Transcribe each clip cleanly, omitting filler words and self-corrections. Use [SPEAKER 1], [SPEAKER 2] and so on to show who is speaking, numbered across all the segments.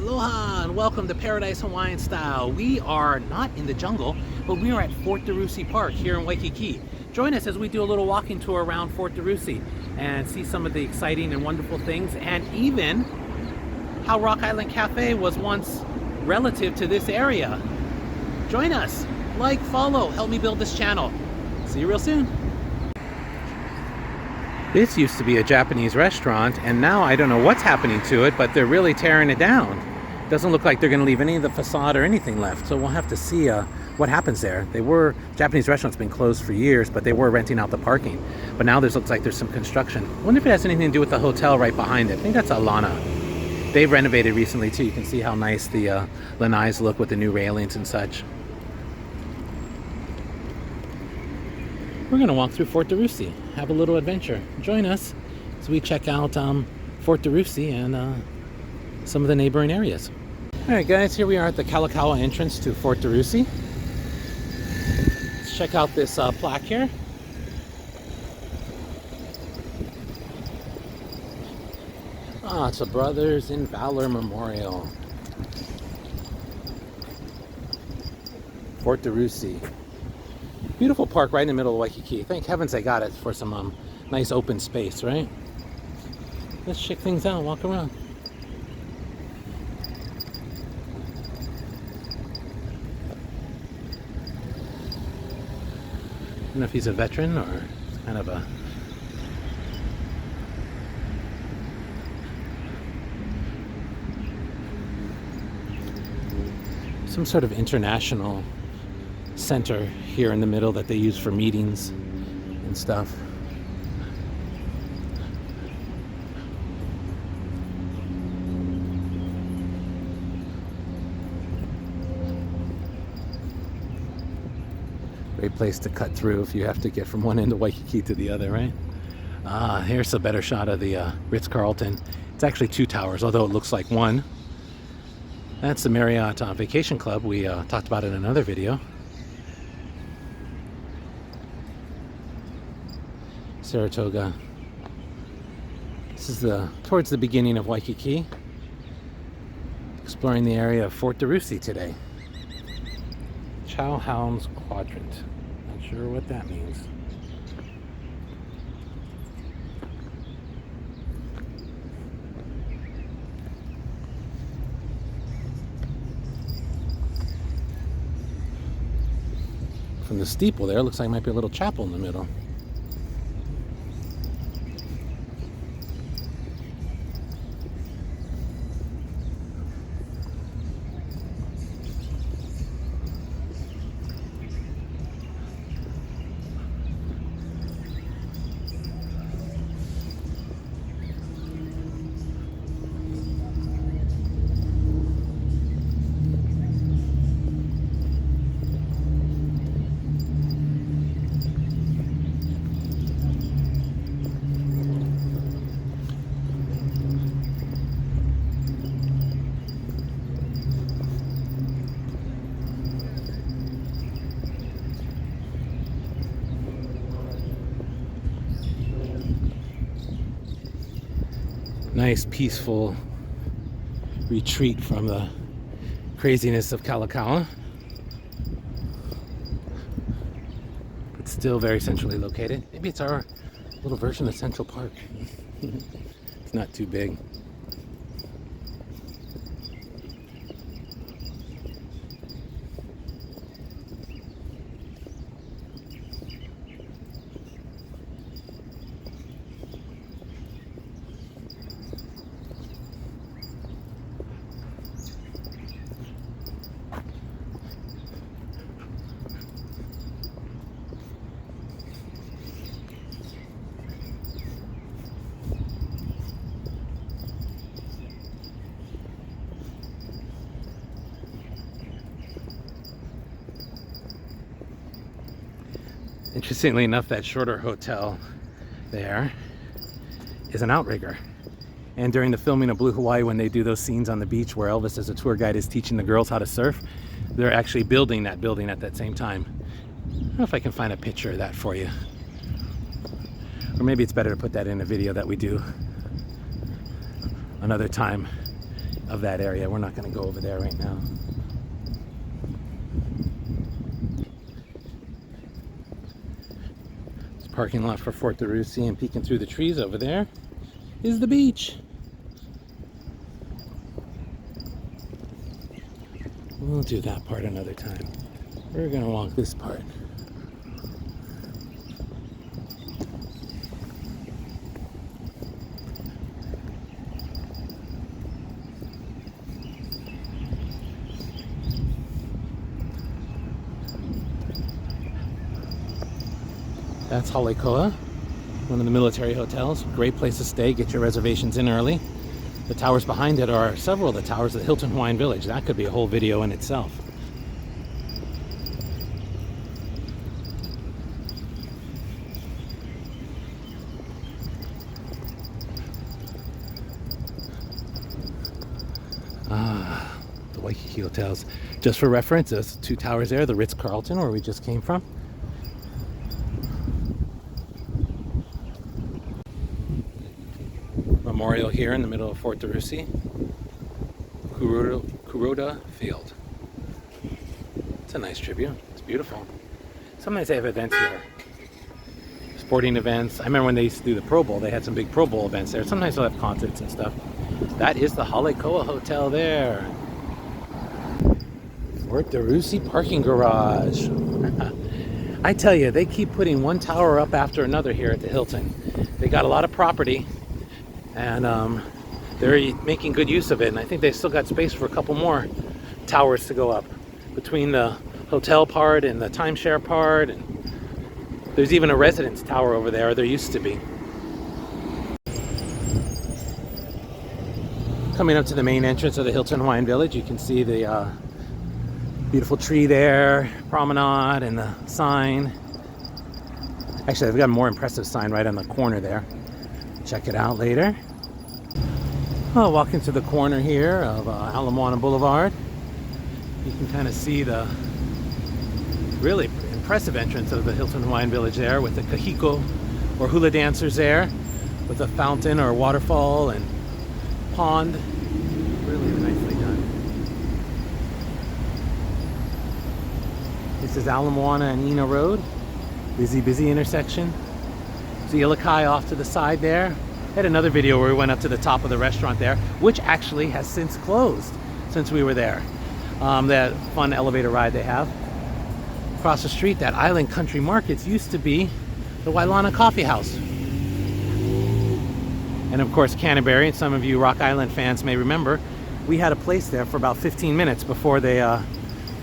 [SPEAKER 1] Aloha and welcome to Paradise Hawaiian Style. We are not in the jungle, but we are at Fort DeRussy Park here in Waikiki. Join us as we do a little walking tour around Fort DeRussy and see some of the exciting and wonderful things, and even how Rock Island Cafe was once relative to this area. Join us, like, follow, help me build this channel. See you real soon. This used to be a Japanese restaurant, and now I don't know what's happening to it, but they're really tearing it down. Doesn't look like they're going to leave any of the facade or anything left, so we'll have to see what happens there. Japanese restaurant's been closed for years, but they were renting out the parking. But now looks like there's some construction. I wonder if it has anything to do with the hotel right behind it. I think that's Alana. They've renovated recently too. You can see how nice the lanais look with the new railings and such. We're going to walk through Fort DeRussy, have a little adventure. Join us as we check out Fort DeRussy and some of the neighboring areas. Alright guys, here we are at the Kalakaua entrance to Fort DeRussy. Let's check out this plaque here. It's a Brothers in Valor Memorial. Fort DeRussy. Beautiful park right in the middle of Waikiki. Thank heavens they got it for some nice open space, right? Let's check things out, walk around. I don't know if he's a veteran or kind of a... some sort of international center here in the middle that they use for meetings and stuff. Great place to cut through if you have to get from one end of Waikiki to the other, right? Here's a better shot of the Ritz-Carlton. It's actually two towers, although it looks like one. That's the Marriott Vacation Club we talked about in another video. Saratoga. This is towards the beginning of Waikiki. Exploring the area of Fort DeRussy today. Chow Hounds Quadrant. Not sure what that means. From the steeple there, looks like it might be a little chapel in the middle. Nice peaceful retreat from the craziness of Kalakaua, but still very centrally located. Maybe it's our little version of Central Park. It's not too big. Interestingly enough, that shorter hotel there is an outrigger. And during the filming of Blue Hawaii, when they do those scenes on the beach where Elvis as a tour guide is teaching the girls how to surf, they're actually building that building at that same time. I don't know if I can find a picture of that for you. Or maybe it's better to put that in a video that we do another time of that area. We're not going to go over there right now. It's a parking lot for Fort DeRussy, and peeking through the trees over there is the beach. We'll do that part another time. We're going to walk this part. That's Halikoa, one of the military hotels. Great place to stay. Get your reservations in early. The towers behind it are several of the towers of the Hilton Hawaiian Village. That could be a whole video in itself. The Waikiki hotels. Just for reference, those two towers there, the Ritz-Carlton, where we just came from. Memorial here in the middle of Fort DeRussy. Kuroda Field. It's a nice tribute. It's beautiful. Sometimes they have events here. Sporting events. I remember when they used to do the Pro Bowl, they had some big Pro Bowl events there. Sometimes they'll have concerts and stuff. That is the Halikoa Hotel there. Fort DeRussy parking garage. I tell you, they keep putting one tower up after another here at the Hilton. They got a lot of property, and they're making good use of it. And I think they've still got space for a couple more towers to go up between the hotel part and the timeshare part. And there's even a residence tower over there. There used to be. Coming up to the main entrance of the Hilton Hawaiian Village, you can see the beautiful tree there, promenade, and the sign. Actually, they've got a more impressive sign right on the corner there. Check it out later. I'll walk into the corner here of Ala Moana Boulevard. You can kind of see the really impressive entrance of the Hilton Hawaiian Village there, with the kahiko or hula dancers there, with a fountain or waterfall and pond. Really nicely done. This is Ala Moana and Ina Road. Busy intersection. See Ilikai off to the side there. I had another video where we went up to the top of the restaurant there, which actually has since closed since we were there. That fun elevator ride they have. Across the street, that Island Country Markets used to be the Wailana Coffee House. And of course, Canterbury, and some of you Rock Island fans may remember, we had a place there for about 15 minutes before they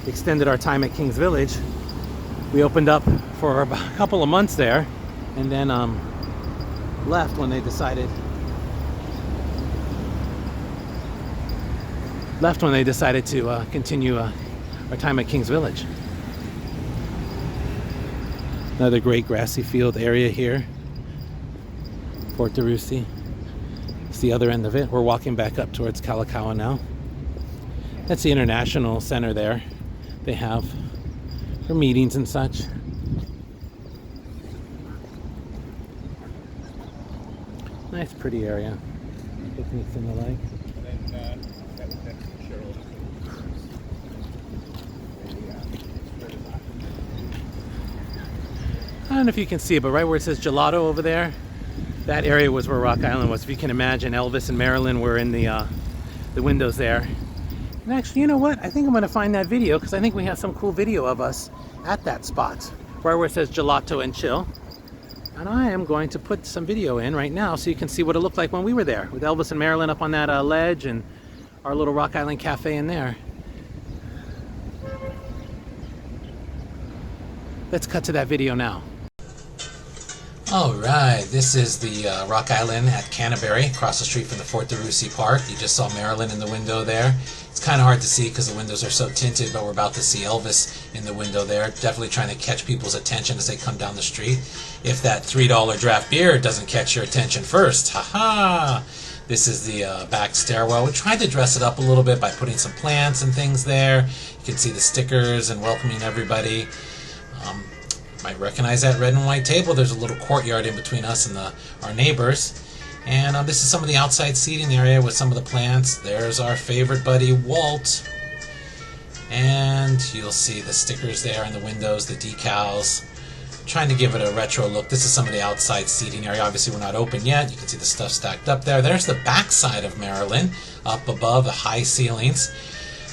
[SPEAKER 1] extended our time at Kings Village. We opened up for about a couple of months there, and then left when they decided to continue our time at Kings Village. Another great grassy field area here, Fort DeRussy. It's the other end of it. We're walking back up towards Kalakaua now. That's the International Center there. They have for meetings and such. Nice, pretty area. Picnics and the like. I don't know if you can see it, but right where it says gelato over there, that area was where Rock Island was. If you can imagine, Elvis and Marilyn were in the windows there. And actually, you know what? I think I'm going to find that video, because I think we have some cool video of us at that spot, right where it says gelato and chill. And I am going to put some video in right now so you can see what it looked like when we were there, with Elvis and Marilyn up on that ledge, and our little Rock Island cafe in there. Let's cut to that video now. Alright, this is the Rock Island at Canterbury, across the street from the Fort DeRussy Park. You just saw Marilyn in the window there. It's kind of hard to see because the windows are so tinted, but we're about to see Elvis in the window there. Definitely trying to catch people's attention as they come down the street. If that $3 draft beer doesn't catch your attention first, haha! This is the back stairwell. We tried to dress it up a little bit by putting some plants and things there. You can see the stickers and welcoming everybody. Might recognize that red and white table. There's a little courtyard in between us and our neighbors. And this is some of the outside seating area with some of the plants. There's our favorite buddy, Walt. And you'll see the stickers there in the windows, the decals. Trying to give it a retro look. This is some of the outside seating area. Obviously, we're not open yet. You can see the stuff stacked up there. There's the back side of Maryland, up above the high ceilings.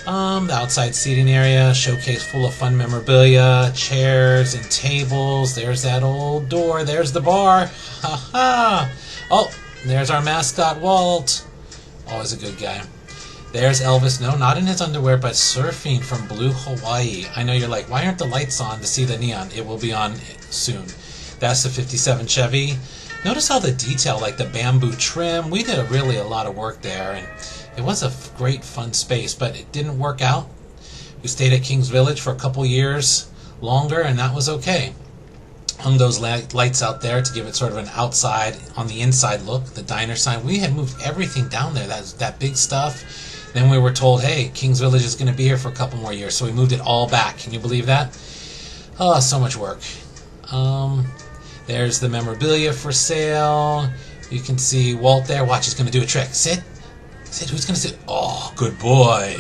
[SPEAKER 1] The outside seating area, showcase full of fun memorabilia, chairs and tables. There's that old door. There's the bar. Ha ha! Oh, there's our mascot, Walt. Always a good guy. There's Elvis. No, not in his underwear, but surfing from Blue Hawaii. I know you're like, why aren't the lights on to see the neon? It will be on soon. That's the 57 Chevy. Notice all the detail, like the bamboo trim. We did really a lot of work there, and it was a great, fun space, but it didn't work out. We stayed at Kings Village for a couple years longer, and that was okay. Hung those lights out there to give it sort of an outside on the inside look. The diner sign. We had moved everything down there. That big stuff. Then we were told, hey, Kings Village is going to be here for a couple more years, so we moved it all back. Can you believe that? Oh, so much work. There's the memorabilia for sale. You can see Walt there. Watch, he's going to do a trick. Sit. Sit. Who's going to sit? Oh, good boy.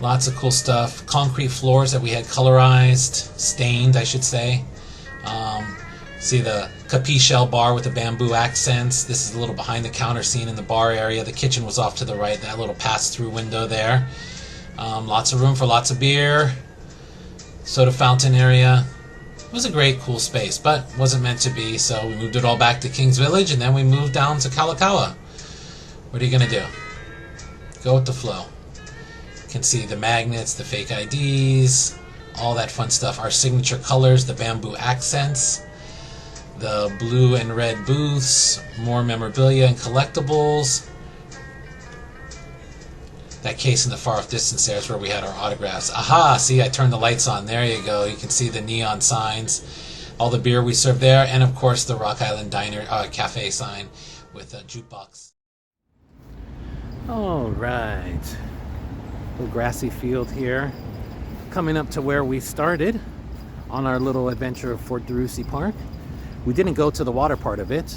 [SPEAKER 1] Lots of cool stuff. Concrete floors that we had colorized, stained, I should say. See the Kapi shell bar with the bamboo accents. This is a little behind the counter scene in the bar area. The kitchen was off to the right, that little pass-through window there. Lots of room for lots of beer. Soda fountain area. It was a great, cool space, but wasn't meant to be, so we moved it all back to Kings Village, and then we moved down to Kalakaua. What are you going to do? Go with the flow. You can see the magnets, the fake IDs, all that fun stuff. Our signature colors, the bamboo accents, the blue and red booths, more memorabilia and collectibles. That case in the far off distance there is where we had our autographs. Aha! See, I turned the lights on. There you go. You can see the neon signs, all the beer we served there, and of course the Rock Island Diner Cafe sign with a jukebox. All right. Little grassy field here. Coming up to where we started on our little adventure of Fort DeRussy Park. We didn't go to the water part of it,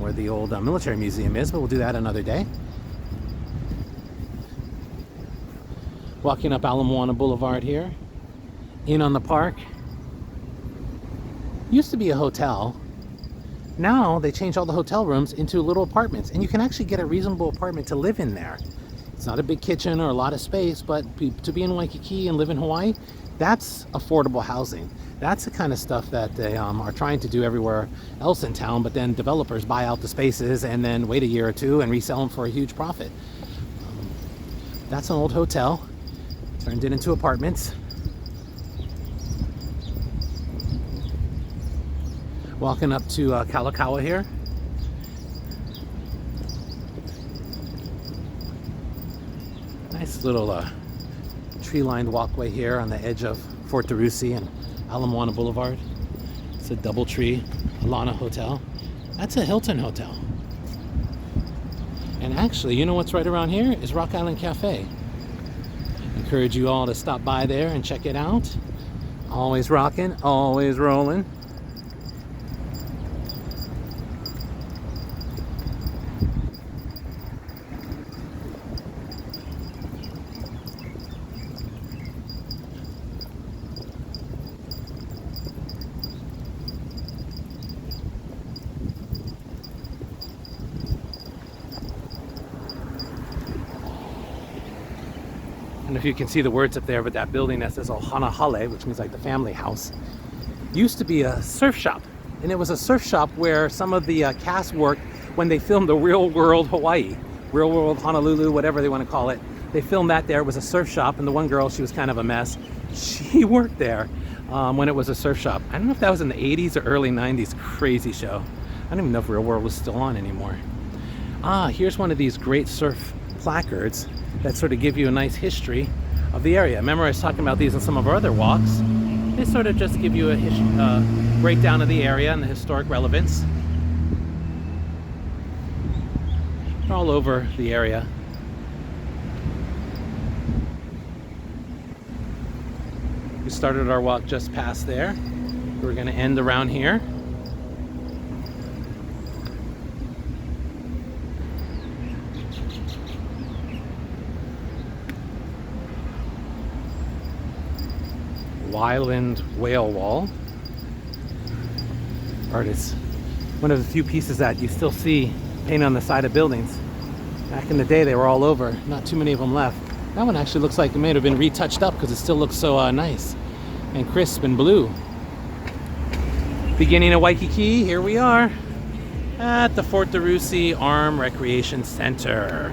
[SPEAKER 1] where the old military museum is, but we'll do that another day. Walking up Ala Moana Boulevard here, in on the park. Used to be a hotel. Now they changed all the hotel rooms into little apartments, and you can actually get a reasonable apartment to live in there. It's not a big kitchen or a lot of space, but to be in Waikiki and live in Hawaii, that's affordable housing. That's the kind of stuff that they are trying to do everywhere else in town, but then developers buy out the spaces and then wait a year or two and resell them for a huge profit. That's an old hotel. Turned it into apartments. Walking up to Kalakaua here. Nice little tree-lined walkway here on the edge of Fort DeRussy and Ala Moana Boulevard. It's a DoubleTree Alana Hotel. That's a Hilton hotel. And actually, you know what's right around here is Rock Island Cafe. Encourage you all to stop by there and check it out. Always rocking, always rolling. I don't know if you can see the words up there, but that building that says Ohana Hale, which means like the family house, used to be a surf shop. And it was a surf shop where some of the cast worked when they filmed the Real World Hawaii, Real World Honolulu, whatever they want to call it. They filmed that there. It was a surf shop, and the one girl, she was kind of a mess. She worked there when it was a surf shop. I don't know if that was in the 80s or early 90s. Crazy show. I don't even know if Real World was still on anymore. Here's one of these great surf placards that sort of give you a nice history of the area. Remember, I was talking about these in some of our other walks. They sort of just give you a breakdown of the area and the historic relevance. They're all over the area. We started our walk just past there. We're going to end around here. Wyland whale wall. Artists. One of the few pieces that you still see painted on the side of buildings. Back in the day, they were all over. Not too many of them left. That one actually looks like it may have been retouched up because it still looks so nice and crisp and blue. Beginning of Waikiki, here we are at the Fort DeRussy Arm Recreation Center.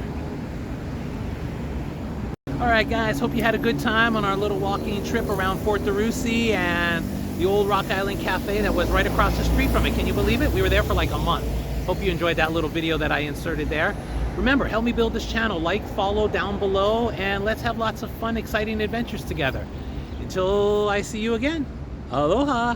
[SPEAKER 1] Alright guys, hope you had a good time on our little walking trip around Fort DeRussy and the old Rock Island Cafe that was right across the street from it. Can you believe it? We were there for like a month. Hope you enjoyed that little video that I inserted there. Remember, help me build this channel. Like, follow down below, and let's have lots of fun, exciting adventures together. Until I see you again, aloha!